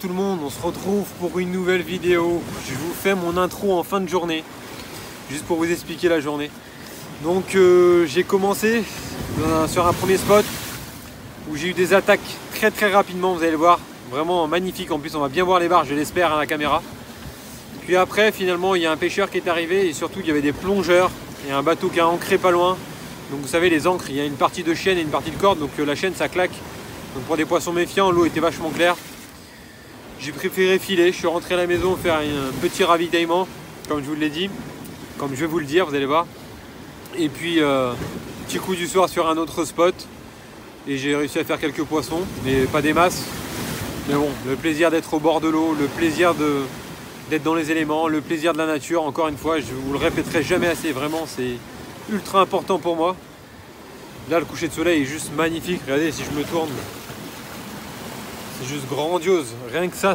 tout le monde, on se retrouve pour une nouvelle vidéo. Je vous fais mon intro en fin de journée, juste pour vous expliquer la journée. Donc j'ai commencé sur un premier spot où j'ai eu des attaques très rapidement, vous allez le voir, vraiment magnifique. En plus on va bien voir les barres, je l'espère, à la caméra. Puis après finalement il y a un pêcheur qui est arrivé et surtout il y avait des plongeurs et un bateau qui a ancré pas loin. Donc vous savez les ancres, il y a une partie de chaîne et une partie de corde, donc la chaîne ça claque. Donc pour des poissons méfiants, l'eau était vachement claire. J'ai préféré filer, je suis rentré à la maison faire un petit ravitaillement, comme je vous l'ai dit, comme je vais vous le dire, vous allez voir. Et puis petit coup du soir sur un autre spot et j'ai réussi à faire quelques poissons, mais pas des masses. Mais bon, le plaisir d'être au bord de l'eau, le plaisir d'être dans les éléments, le plaisir de la nature, encore une fois, je vous le répéterai jamais assez, vraiment c'est ultra important pour moi. Là le coucher de soleil est juste magnifique, regardez si je me tourne. C'est juste grandiose, rien que ça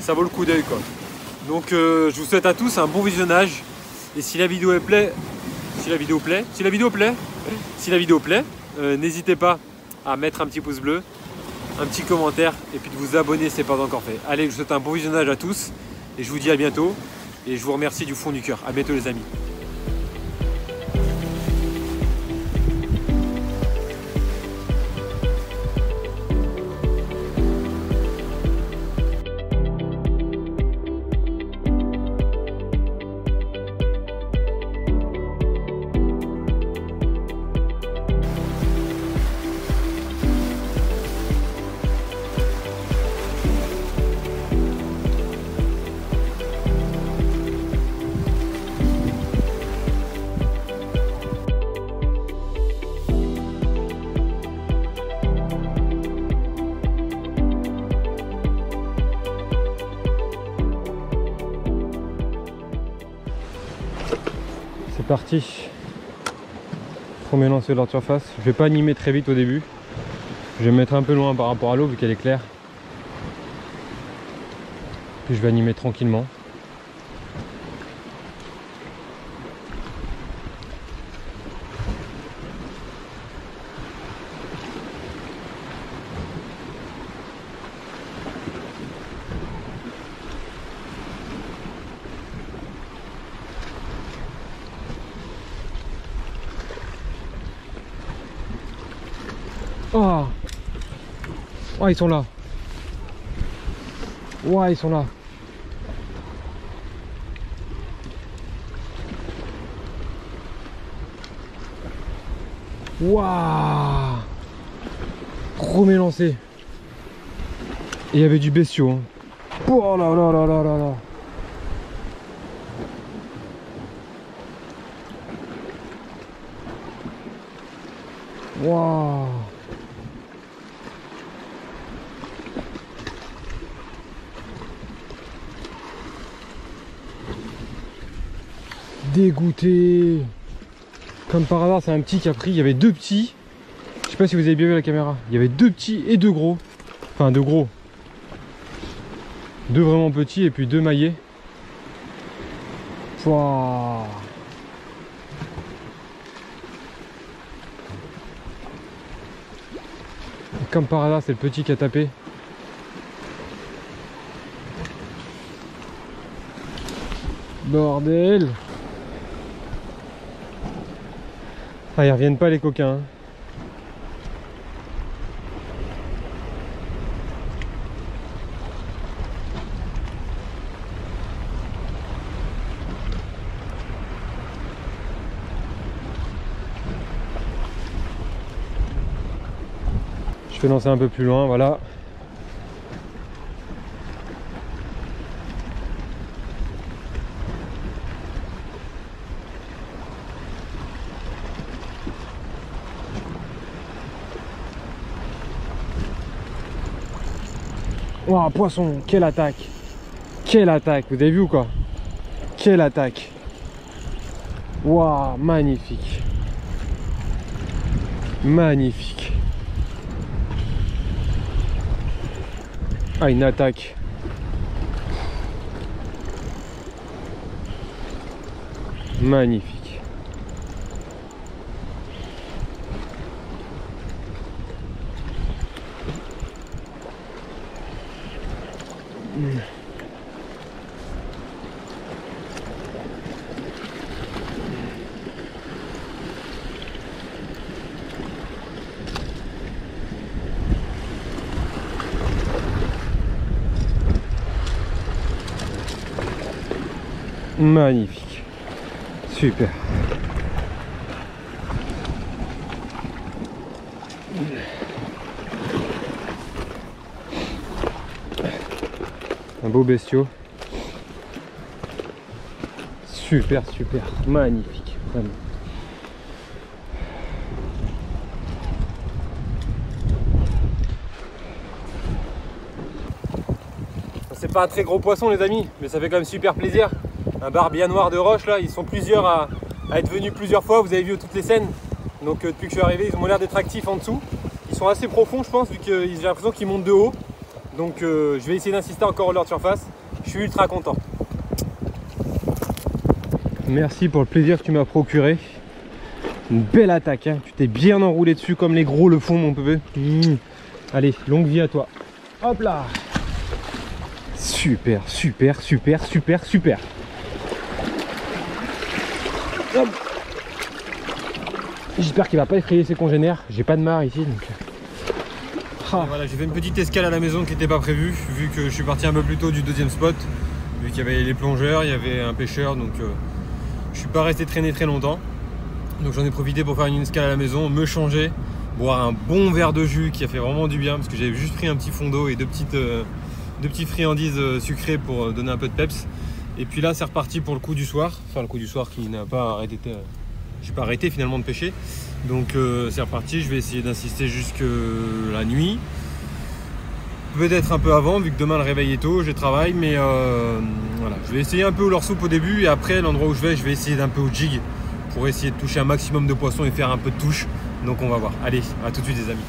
vaut le coup d'œil quoi. Donc je vous souhaite à tous un bon visionnage. Et si la vidéo plaît, n'hésitez pas à mettre un petit pouce bleu, un petit commentaire et puis de vous abonner si ce n'est pas encore fait. Allez, je vous souhaite un bon visionnage à tous et je vous dis à bientôt. Et je vous remercie du fond du cœur. À bientôt les amis. C'est parti, premier lancer de leur surface. Je vais pas animer très vite au début, je vais me mettre un peu loin par rapport à l'eau vu qu'elle est claire, puis je vais animer tranquillement. Oh, oh, ils sont là. Ouais, ils sont là. Waouh, premier lancé. Et il y avait du bestiau. Hein. Oh là là là là là là. Waouh. Dégoûté. Comme par hasard, c'est un petit qui a pris. Il y avait deux petits. Je sais pas si vous avez bien vu la caméra. Il y avait deux petits et deux gros. Enfin, deux gros. Deux vraiment petits et puis deux maillets. Wow. Et comme par hasard, c'est le petit qui a tapé. Bordel. Ah, ils reviennent pas les coquins. Hein. Je vais lancer un peu plus loin, voilà. Waouh, poisson, quelle attaque! Quelle attaque, vous avez vu ou quoi? Quelle attaque! Waouh, magnifique! Magnifique! Ah, une attaque! Magnifique! Magnifique, super. Un beau bestiau. Super, super, magnifique, vraiment. C'est pas un très gros poisson les amis, mais ça fait quand même super plaisir. Un barbien noir de roche là, ils sont plusieurs à être venus plusieurs fois, vous avez vu toutes les scènes. Donc depuis que je suis arrivé, ils ont l'air d'être actifs en dessous. Ils sont assez profonds je pense, vu que j'ai l'impression qu'ils montent de haut. Donc je vais essayer d'insister encore au leurre de surface. Je suis ultra content. Merci pour le plaisir que tu m'as procuré. Une belle attaque, hein. Tu t'es bien enroulé dessus comme les gros le font mon bébé. Allez, longue vie à toi. Hop là. Super, super, super, super, super. J'espère qu'il va pas effrayer ses congénères. J'ai pas de marre ici donc. Ah. Voilà, j'ai fait une petite escale à la maison qui n'était pas prévue, vu que je suis parti un peu plus tôt du deuxième spot, vu qu'il y avait les plongeurs, il y avait un pêcheur, donc je suis pas resté traîner très longtemps. Donc j'en ai profité pour faire une escale à la maison, me changer, boire un bon verre de jus qui a fait vraiment du bien, parce que j'avais juste pris un petit fond d'eau et deux petites friandises sucrées pour donner un peu de peps. Et puis là c'est reparti pour le coup du soir, enfin le coup du soir qui n'a pas arrêté, j'ai pas arrêté finalement de pêcher. Donc c'est reparti, je vais essayer d'insister jusque la nuit. Peut-être un peu avant, vu que demain le réveil est tôt, je travaille, mais voilà. Je vais essayer un peu au leurre soupe au début, et après l'endroit où je vais essayer d'un peu au jig pour essayer de toucher un maximum de poissons et faire un peu de touche. Donc on va voir. Allez, à tout de suite les amis.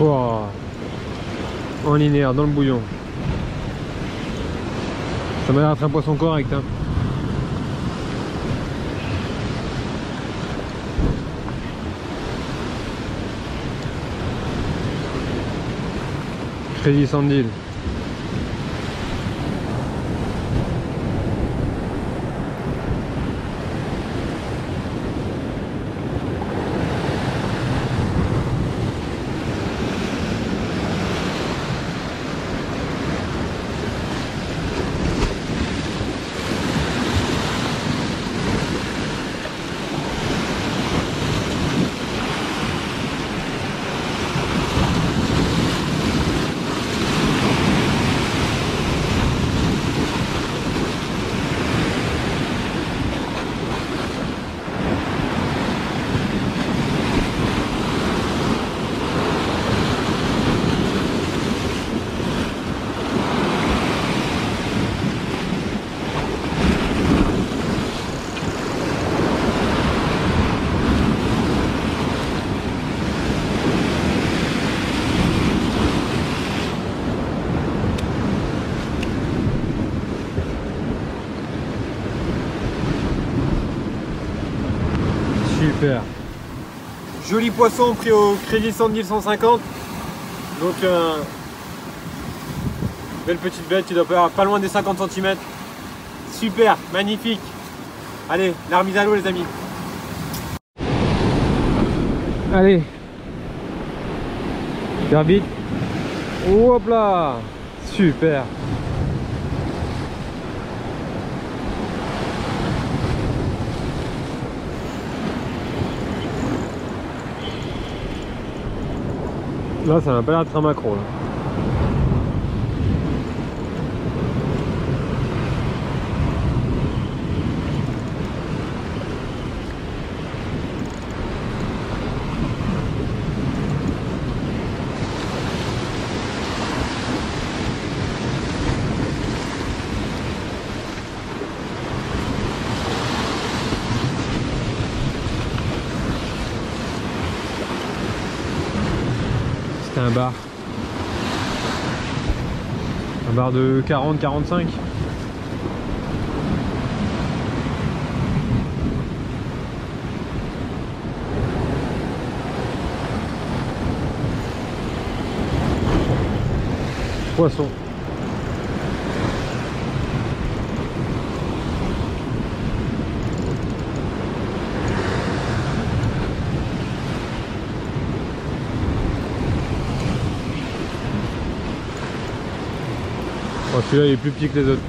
Wow. En linéaire, dans le bouillon. Ça m'a l'air d'être un poisson correct, hein. Crazy Sandil. Super. Joli poisson pris au Crazy Sandil 150. Donc belle petite bête, il doit faire pas loin des 50 cm. Super, magnifique. Allez, la remise à l'eau les amis. Allez. Faire vite. Hop là. Super. Là, ça m'a pas l'air d'être un maquereau. Là. C'était un bar. Un bar de 40-45. Poisson. Oh, celui-là il est plus petit que les autres.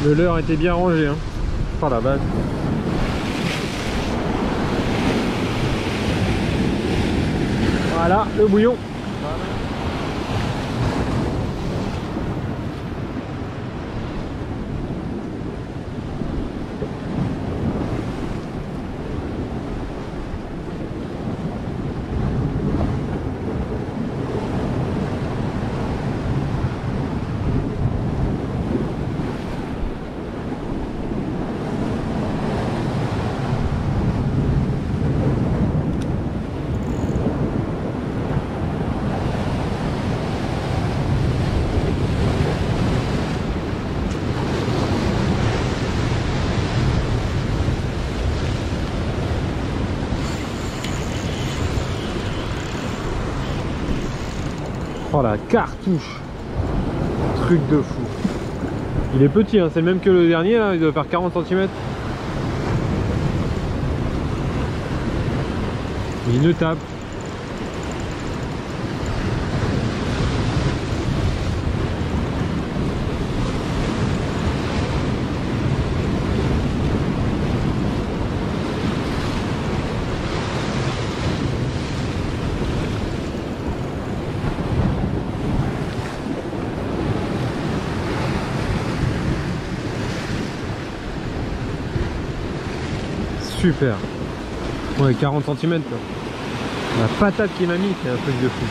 Le leurre était bien rangé, hein, par la base. Voilà le bouillon. Oh la cartouche, truc de fou. Il est petit, hein, c'est le même que le dernier, là, il doit faire 40 cm. Il ne tape. Super. Ouais, 40 cm quoi. La patate qu'il m'a mis, c'est un truc de fou.